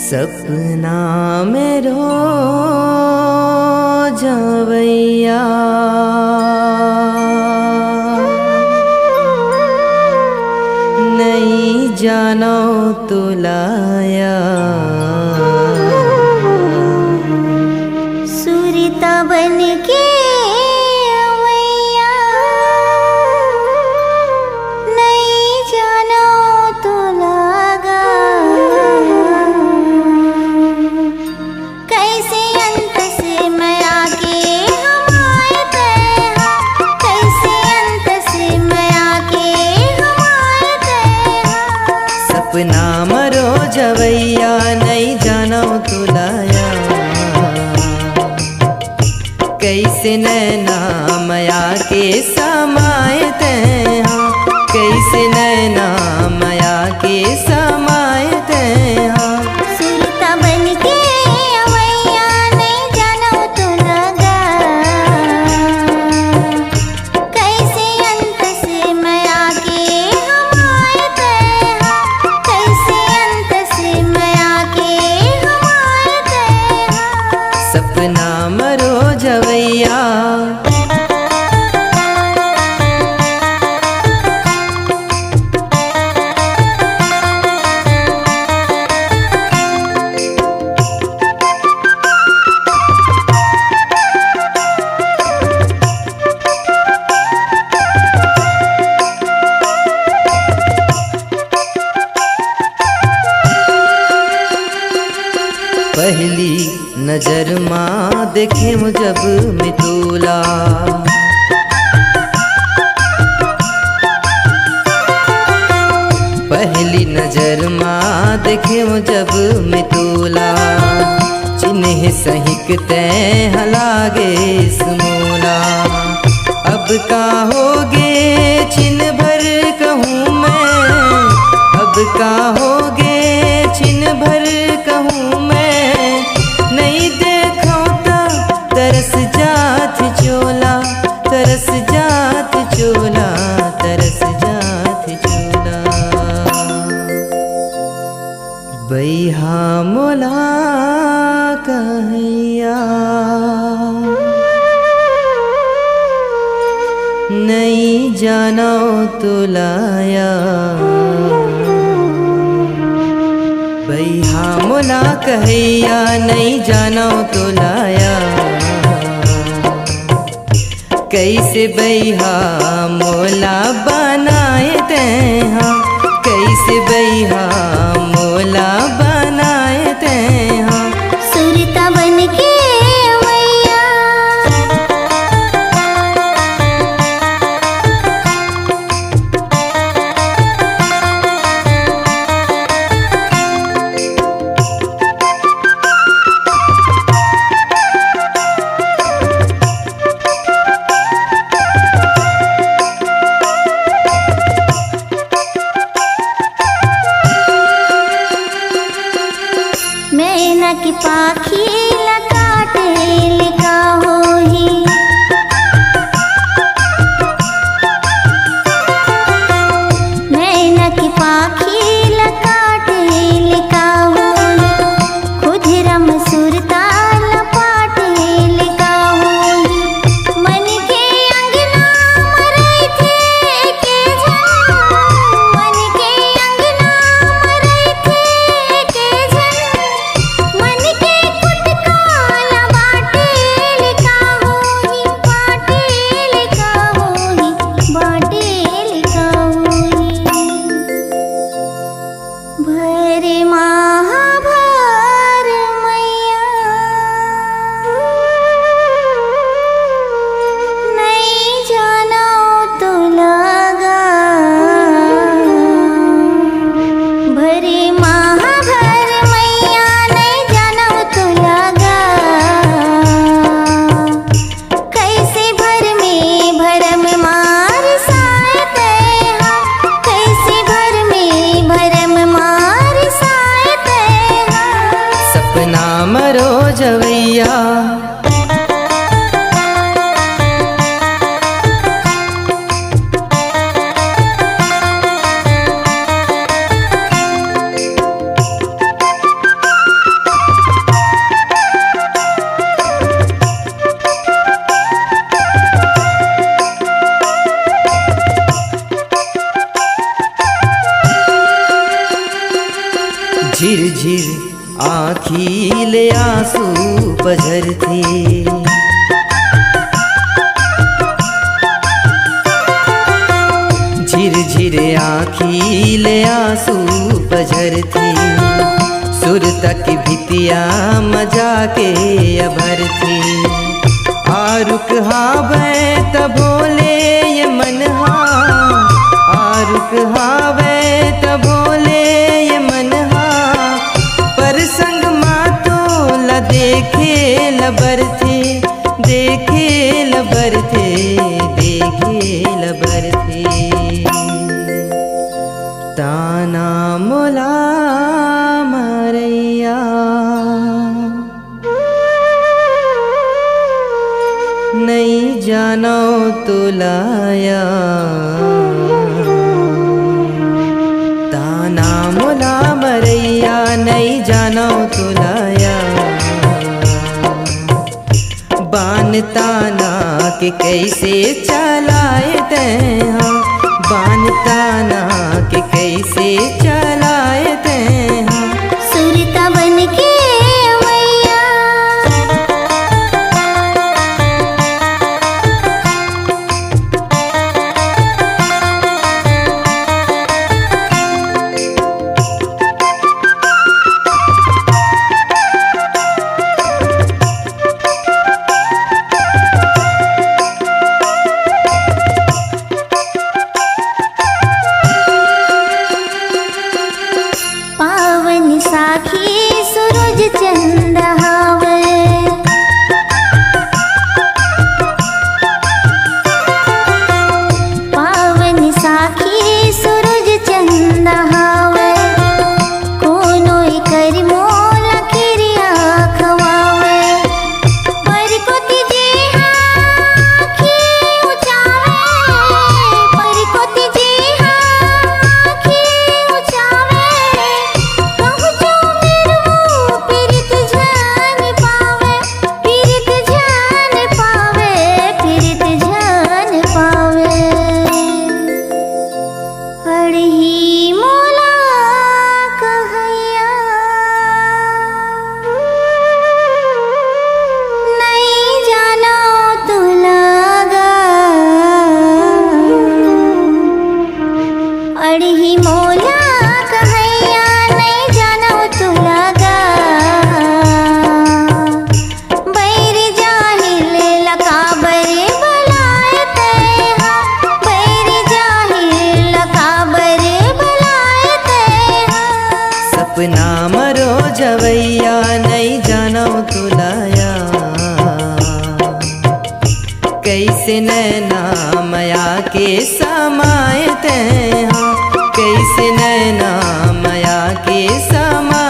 सपना में रोज आवैया नहीं जानो तुलाया सुरता बन के आवैया नहीं जानो तो लगा कैसे अंत से मैं आके हमारे तेरा कैसे अंत से मैं आके हमारे तेरा सपना मरो जवैया नहीं जानो तुलाया कैसे नैना माया के समाये तेहा कैसे नैना माया के समाये तेहा सुरता बन के आवैया नहीं जानो तो लगा कैसे अंत से मैं आके हमारे तेरा कैसे अंत से मैं आके हमारे तेरा सपना मरो जवैया पहली नजर माँ देखे जब मितूला पहली नजर माँ देखे जब मितूला चिन्ह सहिकते हलागे समूला अब का होगे छिन भर कहूँ मैं अब का होगे छिन भर कहूँ मैं नहीं देखो ता तरस जात चोला तरस जात चोला तरस जात चोला बैहा मोला कहैया नहीं जानो तुलाया बैहा मोला कहैया नहीं जानो तुलाया कैसे बैहा मोला बनाए तेहा कैसे बैहा मोला बनाए तेहा सुरता बन के आवैया मैना की पाखी लकाटे लिखा होही मैना की पाखी लकाटे लिखा होही खुदरम सुरता लपाटे लिखा होही मन के अंगना मरई थे के जन मन के अंगना मरई थे के जन मन के कुटकाला बाटे लिखा होही बाटे लिखा होही बाटे लिखा होही भरे महाभार मैया नहीं जानो तो लगा भरे महाभार मैया नहीं जानो तो लगा कैसे भर में भरम मार साए तेहा कैसे भर में भरम मार साए तेहा झिरझिर आँखीले आंसू बझरथे। झिरझिर आँखीले आंसू बझरथे। सुरतक भितिया मजा के अभरथे। आरुक हावे त भोले ये मनहा, आरुक हावे त भोले ये मनहा। पर संग मातो ला देखे लबरथे, देखे लबरथे, देखे लबरथे। ताना मोला मरैया नहीं जानो तुलाया। ताना मोला मरैया नहीं जानो तुलाया। बान ताना के कैसे चलाए ते हाँ, बान ताना के कैसे चलाए ते हाँ। सुरता बन के अवैया पावन साखी सूरज चंद हावे। पावन साखी सूरज चंद हावे। कोनो कर मोल खिरिया खवावे। पर को तिजे आँखी उचावे, पर को तिजे आँखी उचावे। कहूँ जो मेरू पीरित जान पावे, पीरित जान पावे, पीरित जान पावे। अड़ही मोला कहैया नहीं जानो तू लगा। अड़ही मोला कहैया नहीं जानो तू लगा। बैर जाहिल लकाबर बुलाए ते हाँ, बैर जाहिल लकाबर बुलाए ते हाँ। सपना मरो जवैया नहीं जानो तुलाया। कैसे नैना माया के समाये ते हाँ, कैसे नैना माया के समाये।